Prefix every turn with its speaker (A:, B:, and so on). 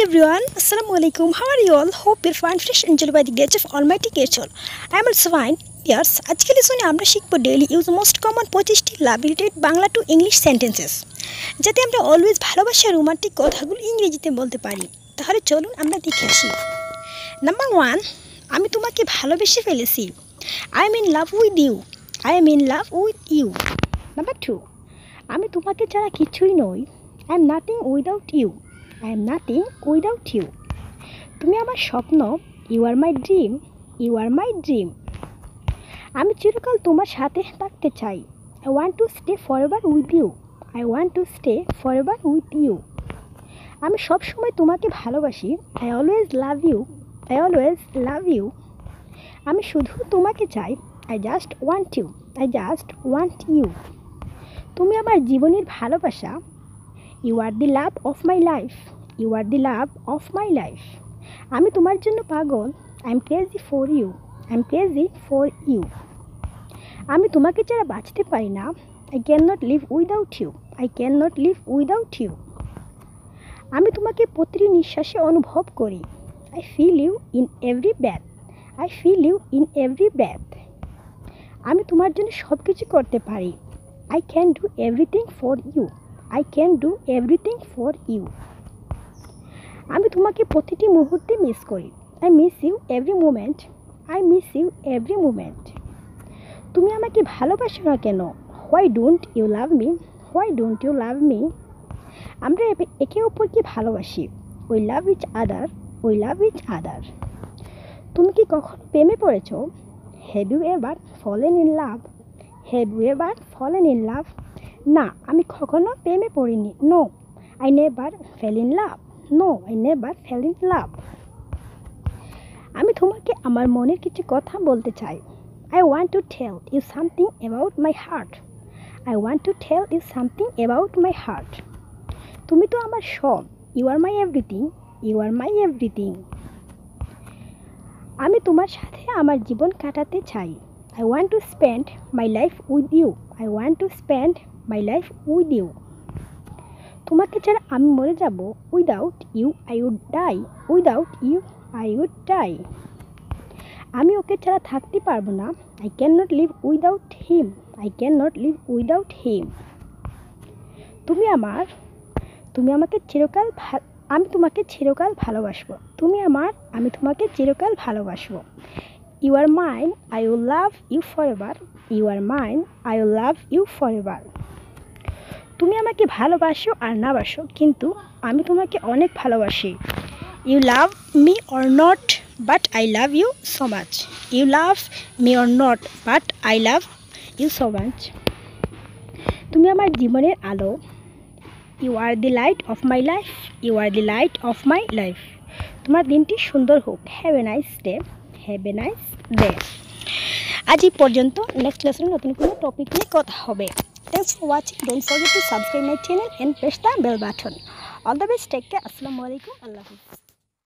A: everyone, Assalamu alaikum. How are you all? Hope you're fine, fresh and enjoyed by the grace of Almighty Creator. I am also fine. Yes, আজকে লেসনে আমরা শিখব daily use most common 25টি love related Bangla to English sentences, যাতে আমরা always ভালোবাসার romantic কথাগুলো ইংরেজিতে বলতে পারি। তাহলে চলুন আমরা দেখে আসি। নাম্বার 1, আমি তোমাকে ভালোবেসে ফেলেছি। I am in love with you. I am in love with you. Number 2, আমি তোমাকে ছাড়া কিছুই নই। I am nothing without you. I am nothing without you. তুমি আমার স্বপ্ন। You are my dream. You are my dream. আমি চিরকাল তোমার সাথে থাকতে চাই। I want to stay forever with you. I want to stay forever with you. আমি সব সময় তোমাকে ভালোবাসি। I always love you. I always love you. আমি শুধু তোমাকে চাই। I just want you. I just want you. তুমি আমার জীবনের ভালোবাসা। You are the love of my life. You are the love of my life. আমি তোমার জন্য পাগল। I'm crazy for you. I'm crazy for you. আমি তোমাকে ছাড়া বাঁচতে পারি না। I cannot live without you. I cannot live without you. আমি তোমাকে প্রতিটি নিঃশ্বাসে অনুভব করি। I feel you in every breath. I feel you in every breath. আমি তোমার জন্য সব কিছু করতে পারি। I can do everything for you. I can do everything for you. আমি তোমাকে প্রতিটি মুহূর্তে মিস করি। I miss you every moment. I miss you every moment. তুমি আমাকে ভালোবাসো না কেন? Why don't you love me? Why don't you love me? আমরা একে অপরকে ভালোবাসি। We love each other. We love each other. তুমি কি কখনো প্রেমে পড়েছো? Have you ever fallen in love? Have you ever fallen in love? না, আমি কখনো প্রেমে পড়িনি। No, I never fell in love. No, I never fell in love. আমি তোমাকে আমার মনের কিছু কথা বলতে চাই। I want to tell you something about my heart. I want to tell you something about my heart. তুমি তো আমার সব। You are my everything. You are my everything. আমি তোমার সাথে আমার জীবন কাটাতে চাই। I want to spend my life with you. I want to spend my life with you. তোমাকে ছাড়া আমি মরে যাব। Without you I would die. Without you I would die. আমি ওকে ছাড়া থাকতে পারবো না। I cannot live without him. I cannot live without him. তুমি আমাকে চিরকাল আমি তোমাকে চিরকাল ভালোবাসবো। আমি তোমাকে চিরকাল ভালোবাসবো। You are mine. I will love you forever. You are mine. I will love you forever. তুমি আমাকে ভালোবাসো আর না বাসো, কিন্তু আমি তোমাকে অনেক ভালোবাসি। You love me or not, but I love you so much. You love me or not, but I love you so much. তুমি আমার জীবনের আলো। You are the light of my life. You are the light of my life. তোমার দিনটি সুন্দর হোক। Have a nice day. Have a nice day. আজ এই পর্যন্ত। নেক্সট লেসনে নতুন কোনো টপিক নিয়ে কথা হবে। Thanks for watching. Don't forget to subscribe my channel and press the bell button. All the best. Take care. Assalamu alaikum. Allah Hafiz.